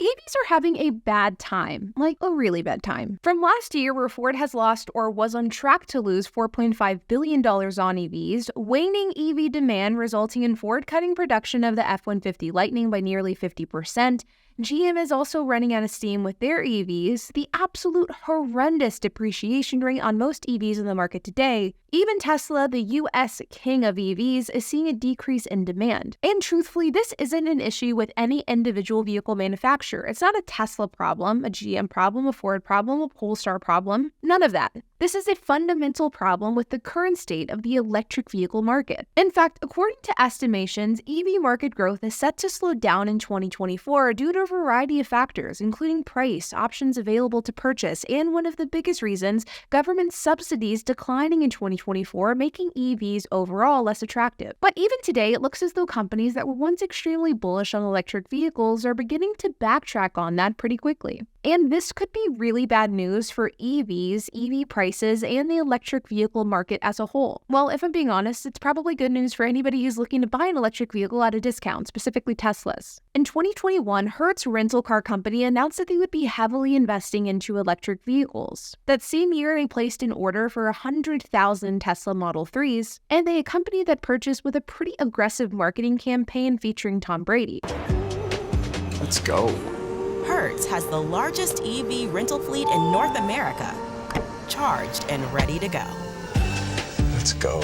EVs are having a bad time, like a really bad time. From last year, where Ford has lost or was on track to lose $4.5 billion on EVs, waning EV demand resulting in Ford cutting production of the F-150 Lightning by nearly 50%. GM is also running out of steam with their EVs, the absolute horrendous depreciation rate on most EVs in the market today. Even Tesla, the US king of EVs, is seeing a decrease in demand. And truthfully, this isn't an issue with any individual vehicle manufacturer. It's not a Tesla problem, a GM problem, a Ford problem, a Polestar problem. None of that. This is a fundamental problem with the current state of the electric vehicle market. In fact, according to estimations, EV market growth is set to slow down in 2024 due to a variety of factors, including price, options available to purchase, and one of the biggest reasons, government subsidies declining in 2024, making EVs overall less attractive. But even today, it looks as though companies that were once extremely bullish on electric vehicles are beginning to backtrack on that pretty quickly. And this could be really bad news for EVs, EV prices, and the electric vehicle market as a whole. Well, if I'm being honest, it's probably good news for anybody who's looking to buy an electric vehicle at a discount, specifically Teslas. In 2021, Hertz rental car company announced that they would be heavily investing into electric vehicles. That same year, they placed an order for 100,000 Tesla Model 3s, and they accompanied that purchase with a pretty aggressive marketing campaign featuring Tom Brady. Let's go. Hertz has the largest EV rental fleet in North America, charged and ready to go. Let's go.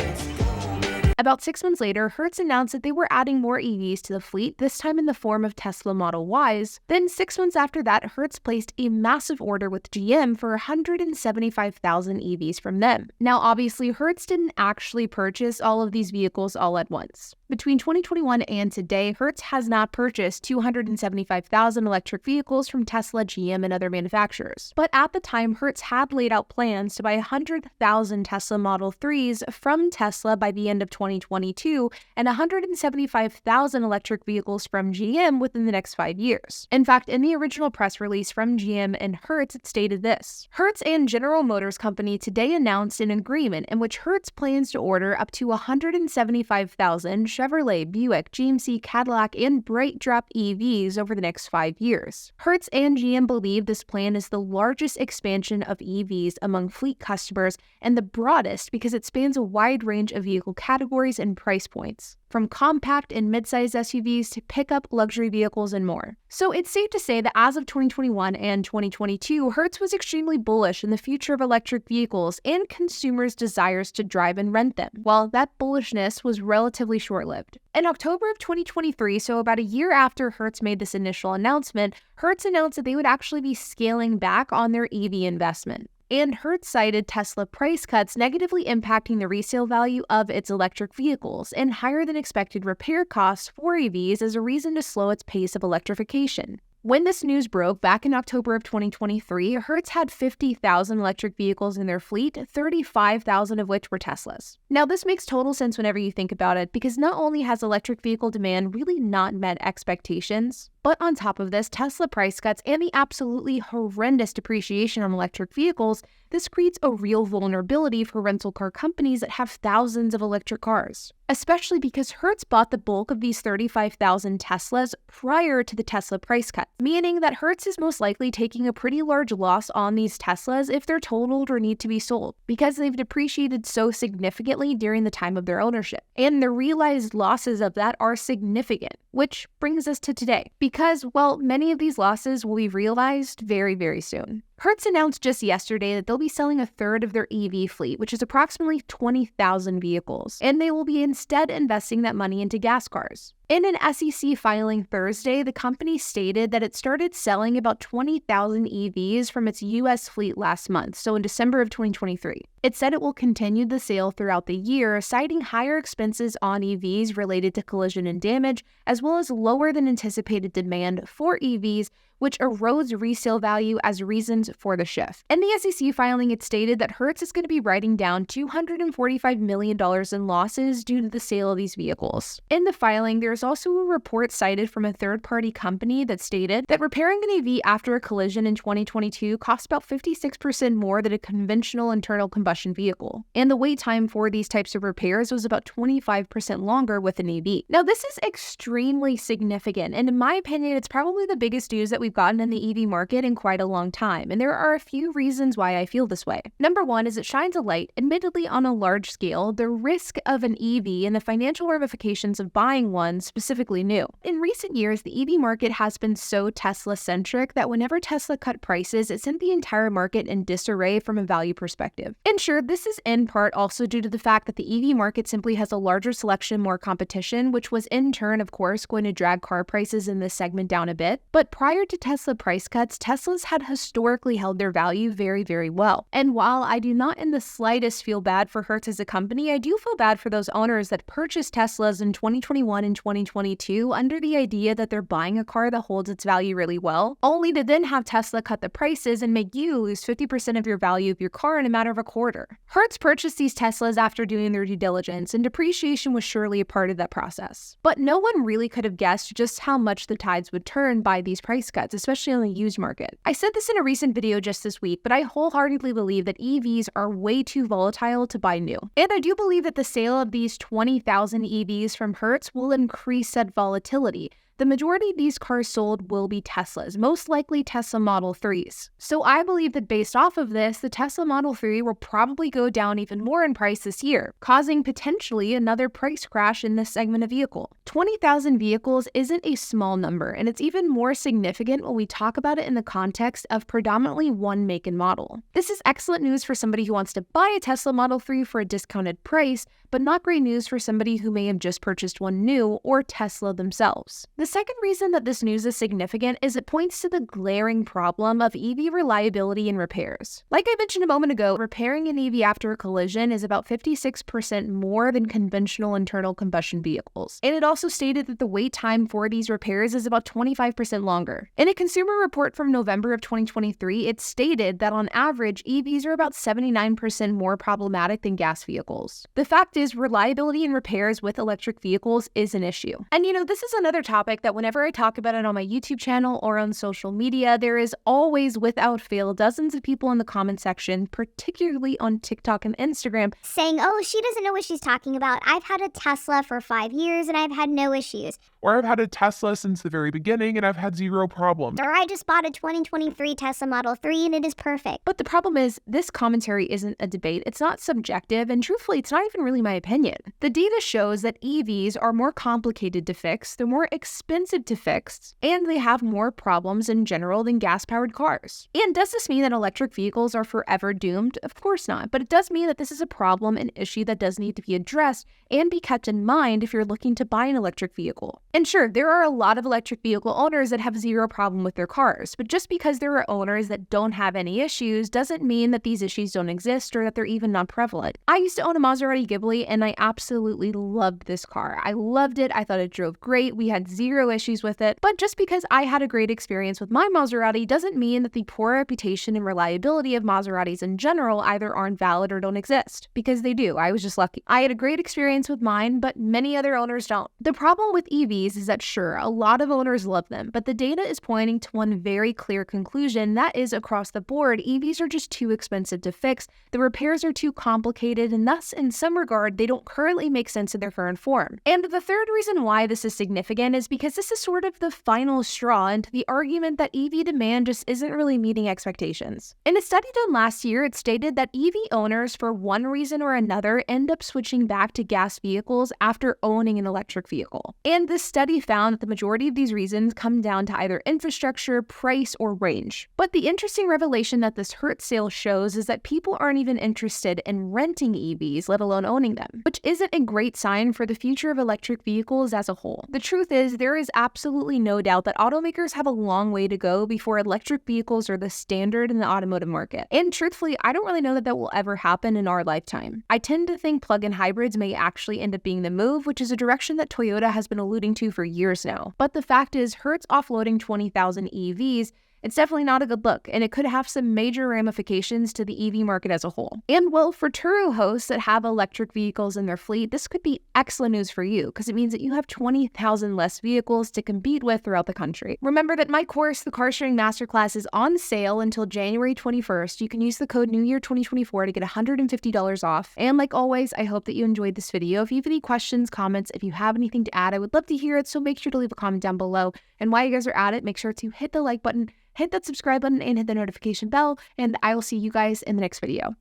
About 6 months later, Hertz announced that they were adding more EVs to the fleet, this time in the form of Tesla Model Ys. Then 6 months after that, Hertz placed a massive order with GM for 175,000 EVs from them. Now, obviously, Hertz didn't actually purchase all of these vehicles all at once. Between 2021 and today, Hertz has not purchased 275,000 electric vehicles from Tesla, GM, and other manufacturers. But at the time, Hertz had laid out plans to buy 100,000 Tesla Model 3s from Tesla by the end of 2022 and 175,000 electric vehicles from GM within the next 5 years. In fact, in the original press release from GM and Hertz, it stated this: Hertz and General Motors Company today announced an agreement in which Hertz plans to order up to 175,000 Chevrolet, Buick, GMC, Cadillac, and BrightDrop EVs over the next 5 years. Hertz and GM believe this plan is the largest expansion of EVs among fleet customers and the broadest because it spans a wide range of vehicle categories and price points, from compact and mid-sized SUVs to pickup, luxury vehicles, and more. So it's safe to say that as of 2021 and 2022, Hertz was extremely bullish in the future of electric vehicles and consumers' desires to drive and rent them, while that bullishness was relatively short-lived. In October of 2023, so about a year after Hertz made this initial announcement, Hertz announced that they would actually be scaling back on their EV investment. And Hertz cited Tesla price cuts negatively impacting the resale value of its electric vehicles and higher than expected repair costs for EVs as a reason to slow its pace of electrification. When this news broke back in October of 2023, Hertz had 50,000 electric vehicles in their fleet, 35,000 of which were Teslas. Now, this makes total sense whenever you think about it, because not only has electric vehicle demand really not met expectations, but on top of this, Tesla price cuts and the absolutely horrendous depreciation on electric vehicles, this creates a real vulnerability for rental car companies that have thousands of electric cars. Especially because Hertz bought the bulk of these 35,000 Teslas prior to the Tesla price cut, meaning that Hertz is most likely taking a pretty large loss on these Teslas if they're totaled or need to be sold, because they've depreciated so significantly during the time of their ownership. And the realized losses of that are significant, which brings us to today, because, well, many of these losses will be realized very, very soon. Hertz announced just yesterday that they'll be selling a third of their EV fleet, which is approximately 20,000 vehicles, and they will be instead investing that money into gas cars. In an SEC filing Thursday, the company stated that it started selling about 20,000 EVs from its U.S. fleet last month, so in December of 2023. It said it will continue the sale throughout the year, citing higher expenses on EVs related to collision and damage, as well as lower than anticipated demand for EVs, which erodes resale value as reasons for the shift. In the SEC filing, it stated that Hertz is going to be writing down $245 million in losses due to the sale of these vehicles. In the filing, there's also a report cited from a third-party company that stated that repairing an EV after a collision in 2022 cost about 56% more than a conventional internal combustion vehicle, and the wait time for these types of repairs was about 25% longer with an EV. Now, this is extremely significant, and in my opinion, it's probably the biggest news that we've gotten in the EV market in quite a long time, and there are a few reasons why I feel this way. Number one is it shines a light, admittedly on a large scale, the risk of an EV and the financial ramifications of buying one, specifically new. In recent years, the EV market has been so Tesla-centric that whenever Tesla cut prices, it sent the entire market in disarray from a value perspective. And sure, this is in part also due to the fact that the EV market simply has a larger selection, more competition, which was in turn, of course, going to drag car prices in this segment down a bit. But prior to Tesla price cuts, Teslas had historically held their value very, very well. And while I do not in the slightest feel bad for Hertz as a company, I do feel bad for those owners that purchased Teslas in 2021 and 2022 under the idea that they're buying a car that holds its value really well, only to then have Tesla cut the prices and make you lose 50% of your value of your car in a matter of a quarter. Hertz purchased these Teslas after doing their due diligence, and depreciation was surely a part of that process. But no one really could have guessed just how much the tides would turn by these price cuts, especially on the used market. I said this in a recent video just this week, but I wholeheartedly believe that EVs are way too volatile to buy new. And I do believe that the sale of these 20,000 EVs from Hertz will increase that volatility. The majority of these cars sold will be Teslas, most likely Tesla Model 3s. So I believe that based off of this, the Tesla Model 3 will probably go down even more in price this year, causing potentially another price crash in this segment of vehicle. 20,000 vehicles isn't a small number, and it's even more significant when we talk about it in the context of predominantly one make and model. This is excellent news for somebody who wants to buy a Tesla Model 3 for a discounted price, but not great news for somebody who may have just purchased one new or Tesla themselves. The second reason that this news is significant is it points to the glaring problem of EV reliability and repairs. Like I mentioned a moment ago, repairing an EV after a collision is about 56% more than conventional internal combustion vehicles. And it also stated that the wait time for these repairs is about 25% longer. In a consumer report from November of 2023, it stated that on average, EVs are about 79% more problematic than gas vehicles. The fact is, reliability and repairs with electric vehicles is an issue. And this is another topic that whenever I talk about it on my YouTube channel or on social media, there is always, without fail, dozens of people in the comment section, particularly on TikTok and Instagram, saying, oh, she doesn't know what she's talking about. I've had a Tesla for 5 years and I've had no issues. Or I've had a Tesla since the very beginning and I've had zero problems. Or I just bought a 2023 Tesla Model 3 and it is perfect. But the problem is, this commentary isn't a debate, it's not subjective, and truthfully, it's not even really my opinion. The data shows that EVs are more complicated to fix, they're more expensive to fix, and they have more problems in general than gas-powered cars. And does this mean that electric vehicles are forever doomed? Of course not, but it does mean that this is a problem and issue that does need to be addressed and be kept in mind if you're looking to buy an electric vehicle. And sure, there are a lot of electric vehicle owners that have zero problem with their cars, but just because there are owners that don't have any issues doesn't mean that these issues don't exist or that they're even not prevalent. I used to own a Maserati Ghibli and I absolutely loved this car. I loved it, I thought it drove great, we had zero issues with it, but just because I had a great experience with my Maserati doesn't mean that the poor reputation and reliability of Maseratis in general either aren't valid or don't exist, because they do. I was just lucky. I had a great experience with mine, but many other owners don't. The problem with EVs is that sure, a lot of owners love them, but the data is pointing to one very clear conclusion, that is across the board, EVs are just too expensive to fix, the repairs are too complicated, and thus in some regard, they don't currently make sense in their current form. And the third reason why this is significant is because this is sort of the final straw into the argument that EV demand just isn't really meeting expectations. In a study done last year, it stated that EV owners, for one reason or another, end up switching back to gas vehicles after owning an electric vehicle. And this study found that the majority of these reasons come down to either infrastructure, price, or range. But the interesting revelation that this Hertz sale shows is that people aren't even interested in renting EVs, let alone owning them, which isn't a great sign for the future of electric vehicles as a whole. The truth is, there is absolutely no doubt that automakers have a long way to go before electric vehicles are the standard in the automotive market. And truthfully, I don't really know that that will ever happen in our lifetime. I tend to think plug-in hybrids may actually end up being the move, which is a direction that Toyota has been alluding to for years now. But the fact is, Hertz offloading 20,000 EVs It's definitely not a good look, and it could have some major ramifications to the EV market as a whole. And well, for Turo hosts that have electric vehicles in their fleet, this could be excellent news for you because it means that you have 20,000 less vehicles to compete with throughout the country. Remember that my course, the Car Sharing Masterclass, is on sale until January 21st. You can use the code NEWYEAR2024 to get $150 off. And like always, I hope that you enjoyed this video. If you have any questions, comments, if you have anything to add, I would love to hear it, so make sure to leave a comment down below. And while you guys are at it, make sure to hit the like button, hit that subscribe button, and hit the notification bell, and I will see you guys in the next video.